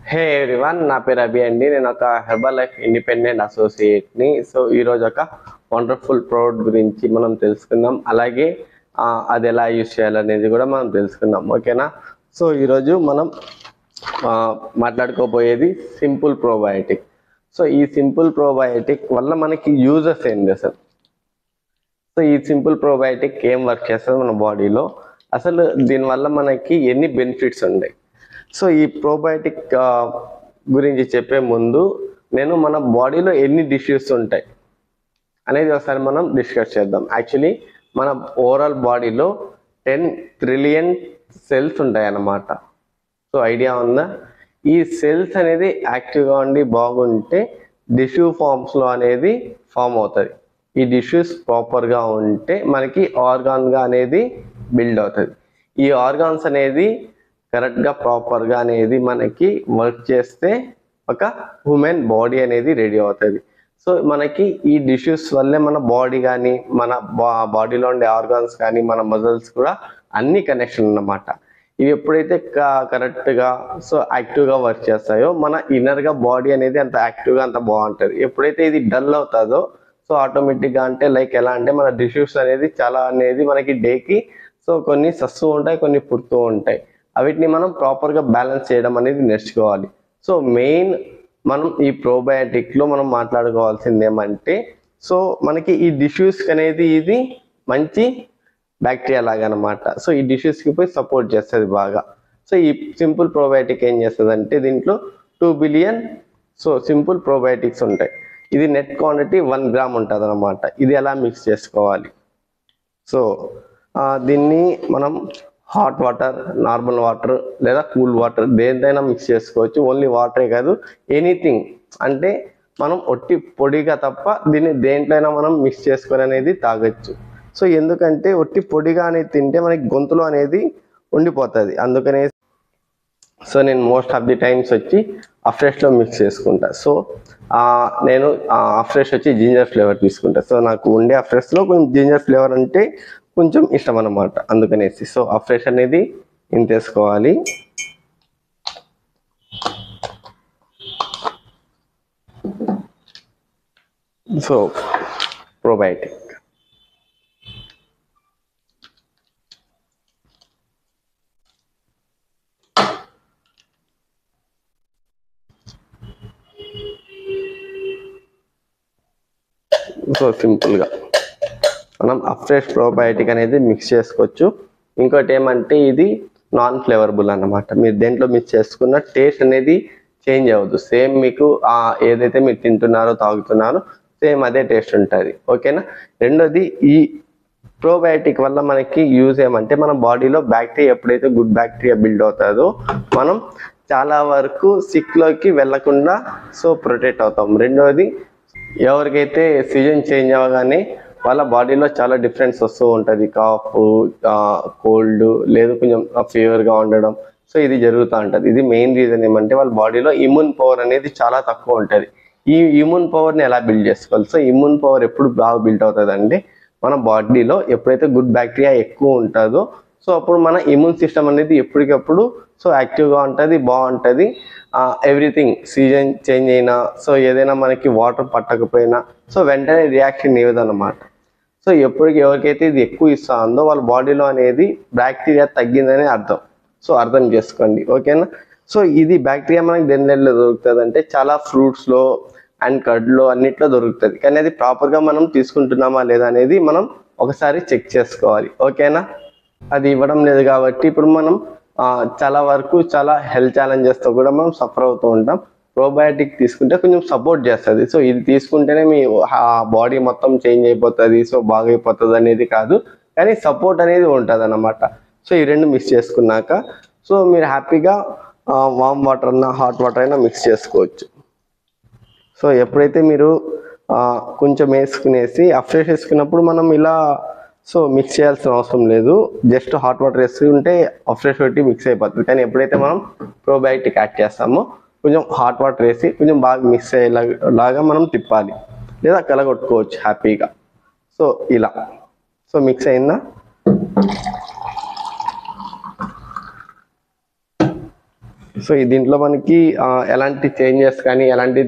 హే everyone, నా పేరు అభి అండి. నేను ఒక హెర్బల్ లైఫ్ ఇండిపెండెంట్ అసోసియేట్ని. సో ఈరోజు ఒక వండర్ఫుల్ ప్రోడక్ట్ గురించి మనం తెలుసుకుందాం. అలాగే అది ఎలా యూజ్ చేయాలనేది కూడా మనం తెలుసుకుందాం. ఓకేనా? సో ఈరోజు మనం మాట్లాడుకోబోయేది సింపుల్ ప్రోబయాటిక్. సో ఈ సింపుల్ ప్రోబయాటిక్ వల్ల మనకి యూజెస్ ఏంటి అసలు? సో ఈ సింపుల్ ప్రోబయాటిక్ ఏం వర్క్ చేస్తుంది మన బాడీలో, అసలు దీనివల్ల మనకి ఎన్ని బెనిఫిట్స్ ఉన్నాయి? సో ఈ ప్రోబయాటిక్ గురించి చెప్పే ముందు నేను మన బాడీలో ఎన్ని డిష్యూస్ ఉంటాయి అనేది ఒకసారి మనం డిస్కస్ చేద్దాం. యాక్చువల్లీ మన ఓవరాల్ బాడీలో 10 ట్రిలియన్ సెల్స్ ఉంటాయి అన్నమాట. సో ఐడియా ఉందా? ఈ సెల్స్ అనేది యాక్టివ్గా ఉండి బాగుంటే డిష్యూ ఫామ్స్లో అనేది ఫామ్ అవుతుంది. ఈ డిష్యూస్ ప్రాపర్గా ఉంటే మనకి ఆర్గాన్గా అనేది బిల్డ్ అవుతుంది. ఈ ఆర్గాన్స్ అనేది కరెక్ట్గా ప్రాపర్గా అనేది మనకి వర్క్ చేస్తే ఒక హ్యూమన్ బాడీ అనేది రెడీ అవుతుంది. సో మనకి ఈ డిష్యూస్ వల్లే మన బాడీ కానీ మన బాడీలో ఉండే ఆర్గాన్స్ కానీ మన మజిల్స్ కూడా అన్ని కనెక్షన్ అన్నమాట. ఇవి ఎప్పుడైతే కరెక్ట్గా సో యాక్టివ్గా వర్క్ చేస్తాయో మన ఇన్నర్గా బాడీ అనేది అంత యాక్టివ్గా అంత బాగుంటుంది. ఎప్పుడైతే ఇది డల్ అవుతుందో సో ఆటోమేటిక్గా అంటే లైక్ ఎలా అంటే మన డిష్యూస్ అనేది చాలా అనేది మనకి డేకి సో కొన్ని సస్తూ ఉంటాయి, కొన్ని పుడుతూ ఉంటాయి. వీటిని మనం ప్రాపర్గా బ్యాలెన్స్ చేయడం అనేది నేర్చుకోవాలి. సో మెయిన్ మనం ఈ ప్రోబయాటిక్లో మనం మాట్లాడుకోవాల్సింది ఏమంటే, సో మనకి ఈ డిష్యూస్కి అనేది ఇది మంచి బ్యాక్టీరియా లాగా అనమాట. సో ఈ డిష్యూస్కి పోయి సపోర్ట్ చేస్తుంది బాగా. సో ఈ సింపుల్ ప్రోబయాటిక్ ఏం చేస్తుంది అంటే దీంట్లో 2 బిలియన్ సో సింపుల్ ప్రోబయాటిక్స్ ఉంటాయి. ఇది నెట్ క్వాంటిటీ 1 గ్రామ్ ఉంటుంది అనమాట. ఇది ఎలా మిక్స్ చేసుకోవాలి? సో దీన్ని మనం హాట్ వాటర్, నార్మల్ వాటర్ లేదా కూల్ వాటర్ దేనిదైనా మిక్స్ చేసుకోవచ్చు. ఓన్లీ వాటరే కాదు, ఎనీథింగ్ అంటే మనం ఒట్టి పొడిగా తప్ప దీన్ని దేంట్లైనా మనం మిక్స్ చేసుకొని అనేది తాగొచ్చు. సో ఎందుకంటే ఒట్టి పొడిగా అనేది తింటే మనకి గొంతులో అనేది ఉండిపోతుంది. అందుకనే సో నేను మోస్ట్ ఆఫ్ ది టైమ్స్ వచ్చి అఫ్రెష్లో మిక్స్ చేసుకుంటా. సో నేను అఫ్రెష్ వచ్చి జింజర్ ఫ్లేవర్ తీసుకుంటా. సో నాకు ఉండే అఫ్రెష్లో కొంచెం జింజర్ ఫ్లేవర్ అంటే కొంచెం ఇష్టం అన్నమాట. అందుకనేసి సో అఫ్రెష్ అనేది ఇంత వేసుకోవాలి. సో ప్రోబయాటిక్ సో సింపుల్గా మనం అఫ్రెష్ ప్రోబయాటిక్ అనేది మిక్స్ చేసుకోవచ్చు. ఇంకోటి ఏమంటే ఇది నాన్ ఫ్లేవరబుల్ అన్నమాట. మీరు దేంట్లో మిక్స్ చేసుకున్న టేస్ట్ అనేది చేంజ్ అవ్వదు. సేమ్ మీకు ఏదైతే మీరు తింటున్నారో తాగుతున్నారో సేమ్ అదే టేస్ట్ ఉంటుంది. ఓకేనా? రెండోది ఈ ప్రోబయాటిక్ వల్ల మనకి యూజ్ ఏమంటే మన బాడీలో బ్యాక్టీరియా ఎప్పుడైతే గుడ్ బ్యాక్టీరియా బిల్డ్ అవుతుందో మనం చాలా వరకు సిక్లోకి వెళ్లకుండా సో ప్రొటెక్ట్ అవుతాం. రెండోది ఎవరికైతే సీజన్ చేంజ్ అవ్వగానే వాళ్ళ బాడీలో చాలా డిఫరెన్స్ వస్తూ ఉంటుంది. కాఫ్, కోల్డ్ లేదు కొంచెం ఫీవర్గా ఉండడం. సో ఇది జరుగుతూ ఉంటుంది. ఇది మెయిన్ రీజన్ ఏమంటే వాళ్ళ బాడీలో ఇమ్యూన్ పవర్ అనేది చాలా తక్కువ ఉంటుంది. ఈ ఇమ్యూన్ పవర్ని ఎలా బిల్డ్ చేసుకోవాలి? సో ఇమ్యూన్ పవర్ ఎప్పుడు బాగా బిల్డ్ అవుతుంది అంటే మన బాడీలో ఎప్పుడైతే గుడ్ బ్యాక్టీరియా ఎక్కువ ఉంటుందో సో అప్పుడు మన ఇమ్యూన్ సిస్టమ్ అనేది ఎప్పటికప్పుడు సో యాక్టివ్గా ఉంటుంది, బాగుంటుంది. ఎవ్రీథింగ్ సీజన్ చేంజ్ అయినా సో ఏదైనా మనకి వాటర్ పట్టకపోయినా సో వెంటనే రియాక్షన్ ఇవ్వదన్నమాట. సో ఎవరికైతే ఇది ఎక్కువ ఇస్తుందో వాళ్ళ బాడీలో అనేది బ్యాక్టీరియా తగ్గిందని అర్థం. సో అర్థం చేసుకోండి. ఓకేనా? సో ఇది బ్యాక్టీరియా మనకి దేనిలో దొరుకుతుంది అంటే చాలా ఫ్రూట్స్లో అండ్ కర్డ్లో అన్నిట్లో దొరుకుతుంది. కానీ అది ప్రాపర్గా మనం తీసుకుంటున్నామా లేదా అనేది మనం ఒకసారి చెక్ చేసుకోవాలి. ఓకేనా? అది ఇవ్వడం లేదు కాబట్టి ఇప్పుడు మనం చాలా వరకు చాలా హెల్త్ ఛాలెంజెస్తో కూడా మనం సఫర్ అవుతూ ఉంటాం. ప్రోబయాటిక్ తీసుకుంటే కొంచెం సపోర్ట్ చేస్తుంది. సో ఇది తీసుకుంటేనే మీ బాడీ మొత్తం చేంజ్ అయిపోతుంది, సో బాగైపోతుంది అనేది కాదు, కానీ సపోర్ట్ అనేది ఉంటుంది అన్నమాట. సో ఈ రెండు మిక్స్ చేసుకున్నాక సో మీరు హ్యాపీగా వామ్ వాటర్ అయినా హాట్ వాటర్ అయినా మిక్స్ చేసుకోవచ్చు. సో ఎప్పుడైతే మీరు కొంచెం వేసుకునేసి అఫ్రెష్ వేసుకున్నప్పుడు మనం ఇలా సో మిక్స్ చేయాల్సిన అవసరం లేదు. జస్ట్ హాట్ వాటర్ వేసుకుంటే అఫ్రెష్ పెట్టి మిక్స్ అయిపోతుంది. కానీ ఎప్పుడైతే మనం ప్రోబయాటిక్ యాడ్ చేస్తామో కొంచెం హాట్ వాటర్ వేసి కొంచెం బాగా మిక్స్ అయ్యేలాగా మనం తిప్పాలి, లేదా కలగొట్టుకోవచ్చు హ్యాపీగా. సో ఇలా సో మిక్స్ అయిందా? సో దీంట్లో మనకి ఎలాంటి చేంజెస్ కానీ ఎలాంటి